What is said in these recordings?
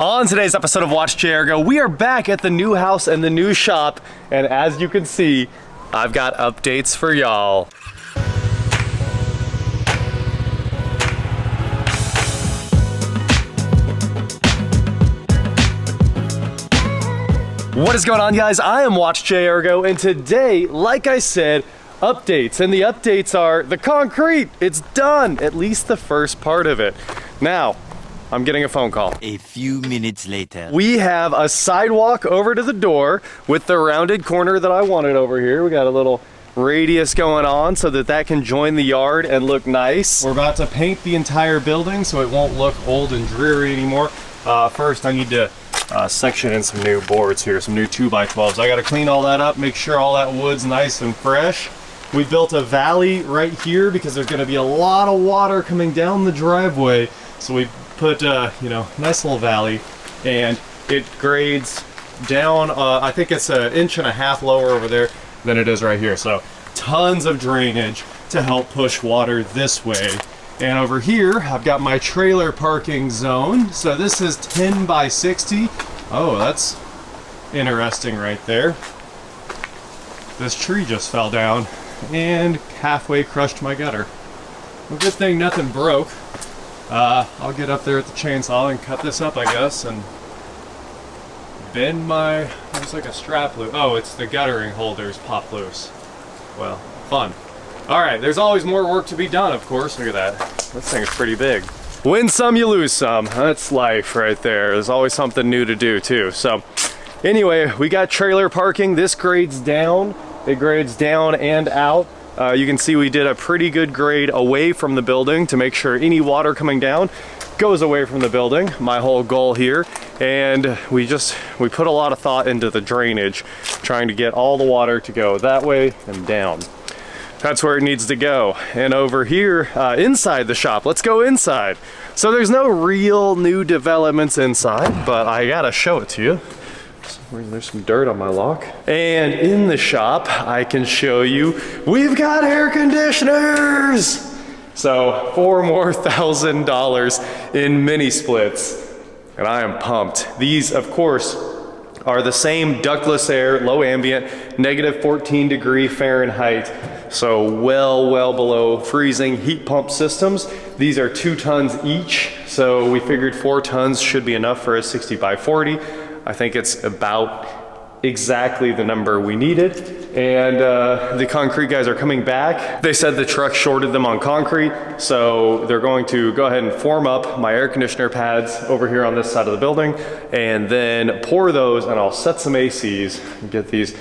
On today's episode of WatchJRGo, we are back at the new house and the new shop, and as you can see, I've got updates for y'all. What is going on, guys? I am WatchJRGo, and today, like I said, updates. And the updates are the concrete. It's done, at least the first part of it. Now, I'm getting a phone call. A few minutes later. We have a sidewalk over to the door with the rounded corner that I wanted over here. We got a little radius going on so that that can join the yard and look nice. We're about to paint the entire building so it won't look old and dreary anymore. First, I need to section in some new boards here, some new 2x12s. I got to clean all that up, make sure all that wood's nice and fresh. We built a valley right here because there's going to be a lot of water coming down the driveway. So we put nice little valley, and it grades down, I think it's 1.5 inches lower over there than it is right here. So tons of drainage to help push water this way. And over here, I've got my trailer parking zone. So this is 10 by 60. Oh, that's interesting right there. This tree just fell down and halfway crushed my gutter. Well, good thing nothing broke. I'll get up there with the chainsaw and cut this up, I guess, and bend my, there's like a strap loop. Oh, it's the guttering holders pop loose. Well, fun. All right, there's always more work to be done, of course. Look at that. This thing is pretty big. Win some, you lose some. That's life right there. There's always something new to do too. So anyway, we got trailer parking. This grades down. It grades down and out. You can see we did a pretty good grade away from the building to make sure any water coming down goes away from the building. My whole goal here. And we put a lot of thought into the drainage, trying to get all the water to go that way and down. That's where it needs to go. And over here, inside the shop, let's go inside. So there's no real new developments inside, but I gotta show it to you. There's some dirt on my lock. And in the shop, I can show you, we've got air conditioners! So $4 more thousand in mini splits, and I am pumped. These, of course, are the same ductless air, low ambient, negative 14 degree Fahrenheit. So well below freezing heat pump systems. These are 2 tons each. So we figured 4 tons should be enough for a 60 by 40. I think it's about exactly the number we needed. And the concrete guys are coming back. They said the truck shorted them on concrete, so they're going to go ahead and form up my air conditioner pads over here on this side of the building, and then pour those, and I'll set some ACs and get these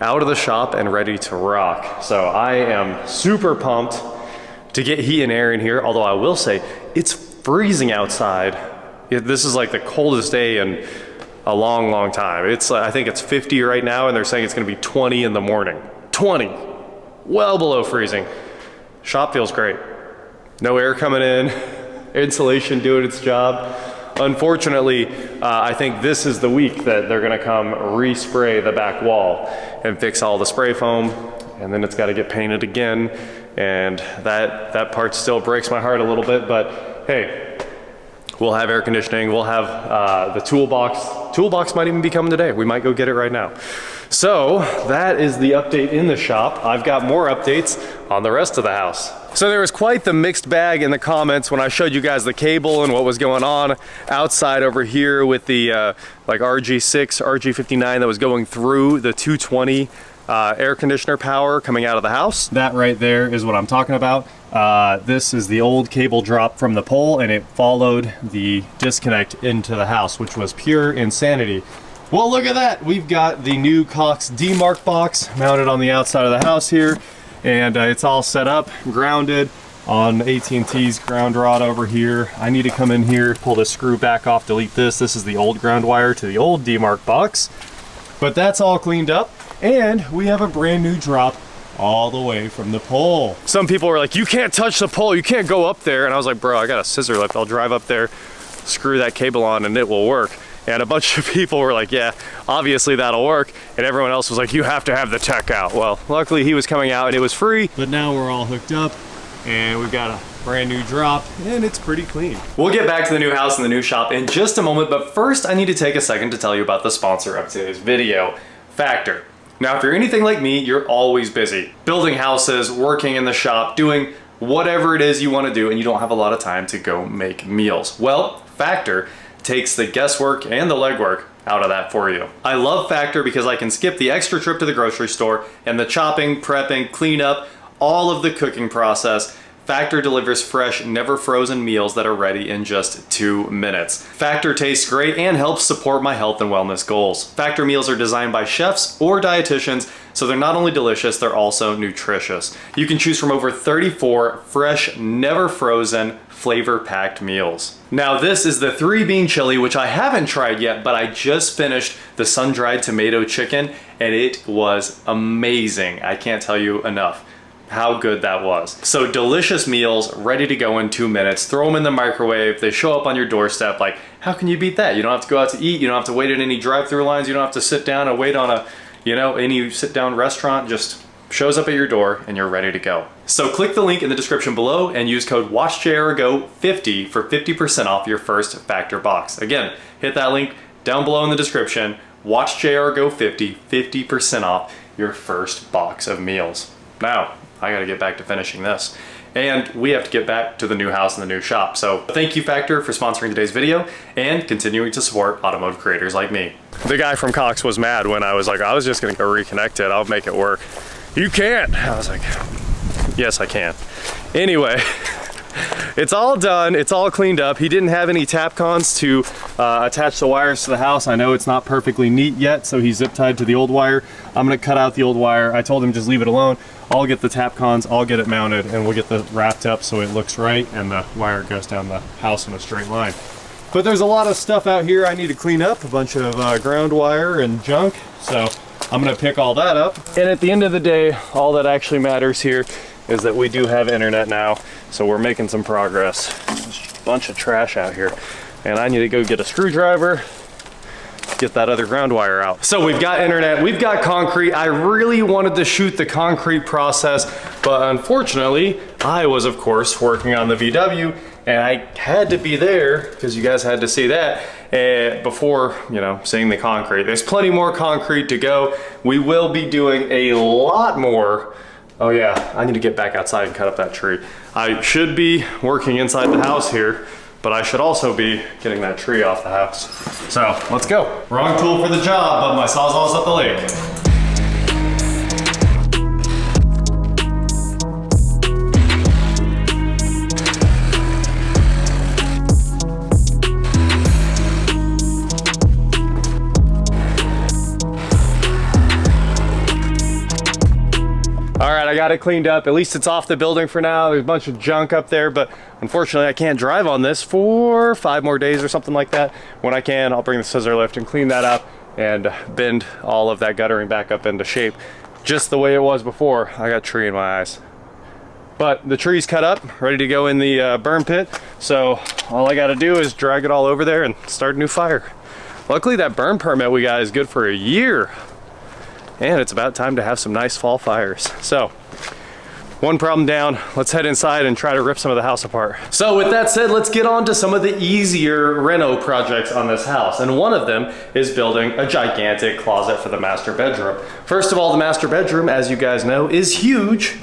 out of the shop and ready to rock. So I am super pumped to get heat and air in here, although I will say it's freezing outside. This is like the coldest day in a long time. It's I think it's 50 right now, and they're saying it's gonna be 20 in the morning. 20, well below freezing. Shop feels great. No air coming in, insulation doing its job. Unfortunately, I think this is the week that they're gonna come respray the back wall and fix all the spray foam, and then it's gotta get painted again. And that part still breaks my heart a little bit, but hey, we'll have air conditioning, we'll have the toolbox. Toolbox might even be coming today. We might go get it right now. So that is the update in the shop. I've got more updates on the rest of the house. So there was quite the mixed bag in the comments when I showed you guys the cable and what was going on outside over here with the like RG6, RG59 that was going through the 220 air conditioner power coming out of the house. That right there is what I'm talking about. This is the old cable drop from the pole, and it followed the disconnect into the house, which was pure insanity. Well, look at that. We've got the new Cox D-Mark box mounted on the outside of the house here, and it's all set up, grounded on AT&T's ground rod over here. I need to come in here, pull this screw back off, delete this. This is the old ground wire to the old D-Mark box, but that's all cleaned up, and we have a brand new drop all the way from the pole. Some people were like, you can't touch the pole, you can't go up there. And I was like, bro, I got a scissor lift. I'll drive up there, screw that cable on, and it will work. And a bunch of people were like, yeah, obviously that'll work. And everyone else was like, you have to have the tech out. Well, luckily he was coming out and it was free. But now we're all hooked up. and we've got a brand new drop, and it's pretty clean. We'll get back to the new house and the new shop in just a moment, but first I need to take a second to tell you about the sponsor of today's video, Factor. Now, if you're anything like me, you're always busy. Building houses, working in the shop, doing whatever it is you want to do, and you don't have a lot of time to go make meals. Well, Factor takes the guesswork and the legwork out of that for you. I love Factor because I can skip the extra trip to the grocery store and the chopping, prepping, cleanup, all of the cooking process. Factor delivers fresh, never frozen meals that are ready in just 2 minutes. Factor tastes great and helps support my health and wellness goals. Factor meals are designed by chefs or dietitians, so they're not only delicious, they're also nutritious. You can choose from over 34 fresh, never frozen, flavor-packed meals. Now this is the 3-bean chili, which I haven't tried yet, but I just finished the sun-dried tomato chicken, and it was amazing. I can't tell you enough how good that was. So delicious meals, ready to go in 2 minutes. Throw them in the microwave. They show up on your doorstep. Like, how can you beat that? You don't have to go out to eat. You don't have to wait at any drive-through lines. You don't have to sit down and wait on a, any sit-down restaurant. Just shows up at your door and you're ready to go. So click the link in the description below and use code WatchJRGo50 for 50% off your first Factor box. Again, hit that link down below in the description. WatchJRGo50, 50% off your first box of meals. Now, I gotta get back to finishing this. And we have to get back to the new house and the new shop. So thank you, Factor, for sponsoring today's video and continuing to support automotive creators like me. The guy from Cox was mad when I was like, I was just gonna go reconnect it. I'll make it work. You can't. I was like, yes, I can. Anyway, it's all done. It's all cleaned up. He didn't have any Tapcons to attach the wires to the house. I know it's not perfectly neat yet, so he's zip tied to the old wire. I'm gonna cut out the old wire. I told him just leave it alone. I'll get the Tapcons, I'll get it mounted, and we'll get the wrapped up so it looks right and the wire goes down the house in a straight line. But there's a lot of stuff out here I need to clean up, a bunch of ground wire and junk, so I'm gonna pick all that up. And at the end of the day, all that actually matters here is that we do have internet now, so we're making some progress. There's a bunch of trash out here, and I need to go get a screwdriver, get that other ground wire out. So we've got internet, we've got concrete. I really wanted to shoot the concrete process, but unfortunately, I was of course working on the VW, and I had to be there because you guys had to see that before, seeing the concrete. There's plenty more concrete to go. We will be doing a lot more. Oh yeah, I need to get back outside and cut up that tree. I should be working inside the house here, but I should also be getting that tree off the house. So let's go. Wrong tool for the job, but my sawzall's at the lake. All right, I got it cleaned up. At least it's off the building for now. There's a bunch of junk up there, but unfortunately I can't drive on this for 5 more days or something like that. When I can, I'll bring the scissor lift and clean that up and bend all of that guttering back up into shape just the way it was before. I got a tree in my eyes. But the tree's cut up, ready to go in the burn pit. So all I gotta do is drag it all over there and start a new fire. Luckily that burn permit we got is good for a year. And it's about time to have some nice fall fires. So, one problem down, let's head inside and try to rip some of the house apart. So with that said, let's get on to some of the easier reno projects on this house. And one of them is building a gigantic closet for the master bedroom. First of all, the master bedroom, as you guys know, is huge.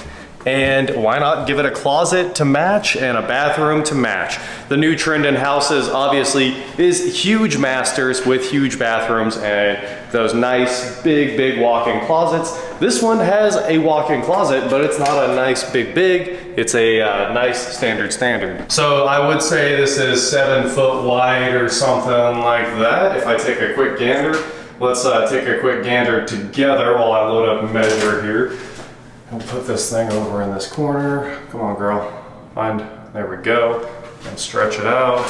And why not give it a closet to match and a bathroom to match? The new trend in houses obviously is huge masters with huge bathrooms and those nice big walk-in closets. This one has a walk-in closet, but it's not a nice big, it's a nice standard. So I would say this is 7 foot wide or something like that. If I take a quick gander, let's take a quick gander together while I load up and measure here. We'll put this thing over in this corner. Come on, girl. There we go. And stretch it out.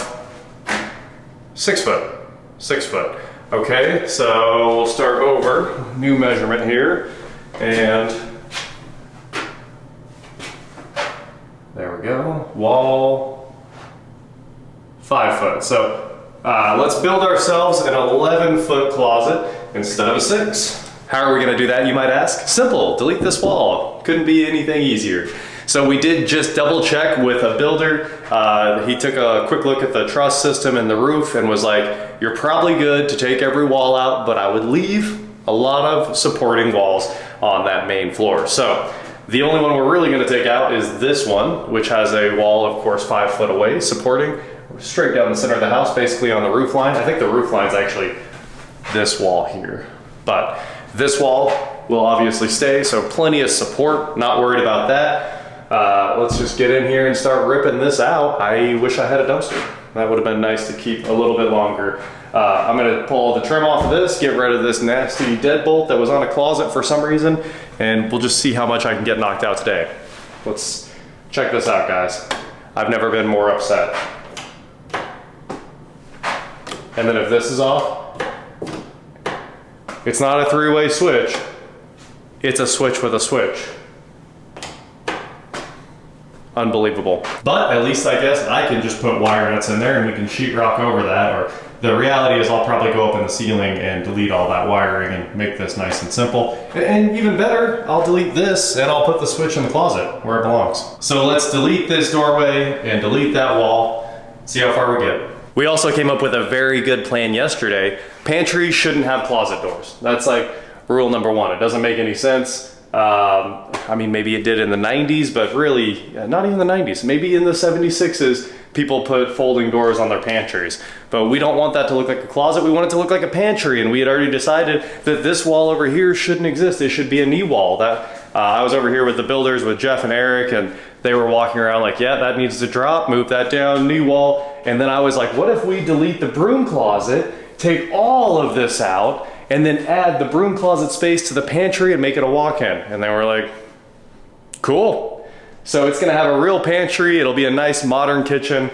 6 foot. 6 foot. Okay, so we'll start over. New measurement here. And there we go. Wall. 5 foot. So let's build ourselves an 11-foot closet instead of a 6. How are we gonna do that, you might ask? Simple, delete this wall. Couldn't be anything easier. So we did just double check with a builder. He took a quick look at the truss system and the roof and was like, you're probably good to take every wall out, but I would leave a lot of supporting walls on that main floor. So the only one we're really gonna take out is this one, which has a wall, of course, 5 foot away, supporting straight down the center of the house, basically on the roof line. I think the roof line is actually this wall here, but this wall will obviously stay, so plenty of support, not worried about that. Let's just get in here and start ripping this out. I wish I had a dumpster. That would have been nice to keep a little bit longer. I'm gonna pull all the trim off of this, get rid of this nasty deadbolt that was on a closet for some reason, and we'll just see how much I can get knocked out today. Let's check this out, guys. I've never been more upset. And then if this is off, it's not a 3-way switch, it's a switch with a switch. Unbelievable. But at least I guess I can just put wire nuts in there and we can sheetrock over that, or the reality is I'll probably go up in the ceiling and delete all that wiring and make this nice and simple. And even better, I'll delete this and I'll put the switch in the closet where it belongs. So let's delete this doorway and delete that wall, see how far we get. We also came up with a very good plan yesterday. Pantries shouldn't have closet doors. That's like rule number 1. It doesn't make any sense. I mean, maybe it did in the 90s, but really, not even the 90s. Maybe in the 76s, people put folding doors on their pantries. But we don't want that to look like a closet. We want it to look like a pantry, and we had already decided that this wall over here shouldn't exist. It should be a knee wall. I was over here with the builders, with Jeff and Eric, and they were walking around like, yeah, that needs to drop, move that down, knee wall. And then I was like, what if we delete the broom closet, take all of this out, and then add the broom closet space to the pantry and make it a walk-in? And they were like, cool. So it's gonna have a real pantry. It'll be a nice modern kitchen.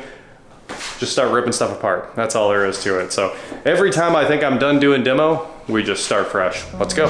Just start ripping stuff apart. That's all there is to it. So every time I think I'm done doing demo, we just start fresh. Let's go.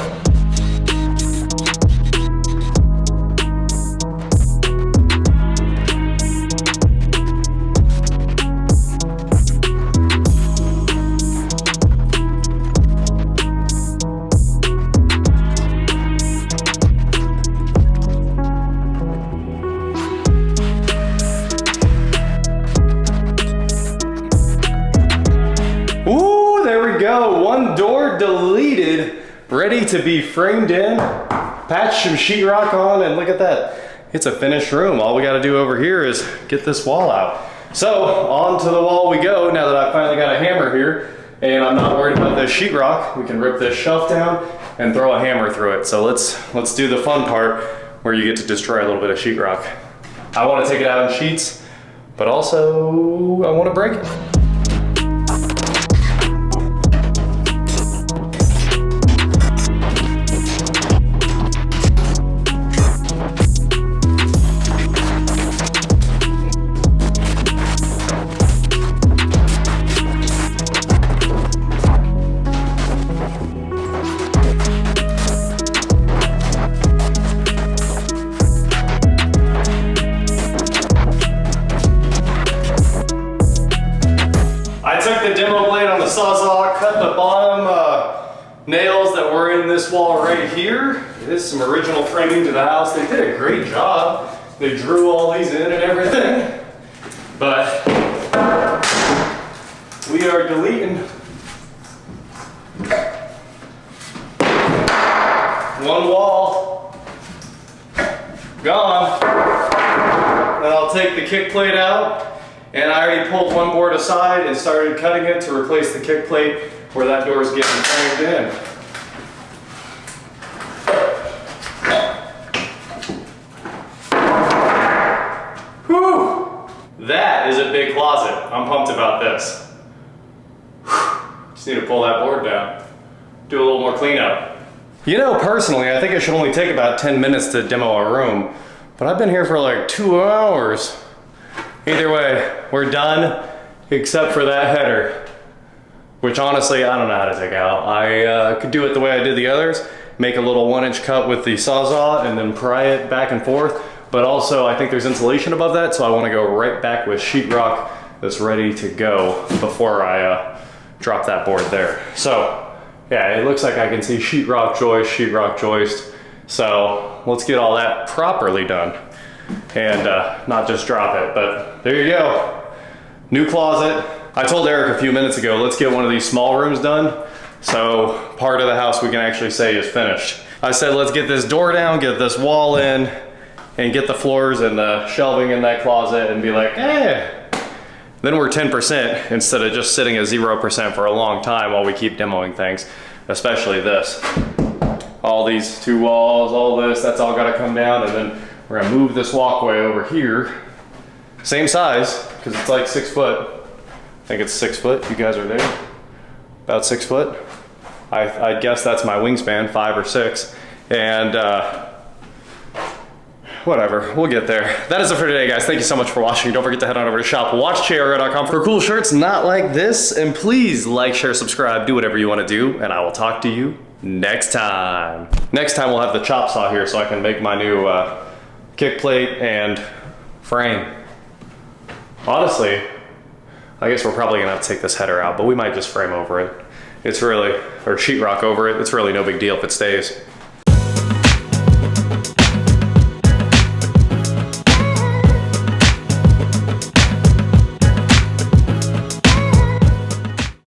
One door deleted, ready to be framed in, patch some sheetrock on, and look at that. It's a finished room. All we got to do over here is get this wall out. So onto the wall we go. Now that I finally got a hammer here and I'm not worried about this sheetrock, we can rip this shelf down and throw a hammer through it. So let's do the fun part where you get to destroy a little bit of sheetrock. I want to take it out in sheets, but also I want to break it. Nails that were in this wall right here. It is some original framing to the house. They did a great job. They drew all these in and everything. But we are deleting one wall. Gone. Then I'll take the kick plate out, and I already pulled one board aside and started cutting it to replace the kick plate where that door is getting framed in. Whew! That is a big closet. I'm pumped about this. Just need to pull that board down. Do a little more cleanup. You know, personally, I think it should only take about 10 minutes to demo a room, but I've been here for like 2 hours. Either way, we're done, except for that header, which honestly, I don't know how to take out. I could do it the way I did the others, make a little 1-inch cut with the Sawzall and then pry it back and forth. But also, I think there's insulation above that, so I want to go right back with sheetrock that's ready to go before I drop that board there. So, yeah, it looks like I can see sheetrock joist. So let's get all that properly done. and not just drop it. But there you go. New closet. I told Eric a few minutes ago, let's get one of these small rooms done. So part of the house we can actually say is finished. I said, let's get this door down, get this wall in, and get the floors and the shelving in that closet and be like, eh. Then we're 10% instead of just sitting at 0% for a long time while we keep demoing things, especially this. All these two walls, all this, that's all gotta come down, and then we're gonna move this walkway over here. Same size, because it's like 6 foot. I think it's 6 foot, you guys are there. About 6 foot. I guess that's my wingspan, 5 or 6. And whatever, we'll get there. That is it for today, guys. Thank you so much for watching. Don't forget to head on over to shop WatchJRGo.com for cool shirts not like this. And please like, share, subscribe, do whatever you want to do. And I will talk to you next time. Next time we'll have the chop saw here so I can make my new kick plate and frame. Honestly, I guess we're probably gonna have to take this header out, but we might just frame over it. It's really, or sheetrock over it. It's really no big deal if it stays.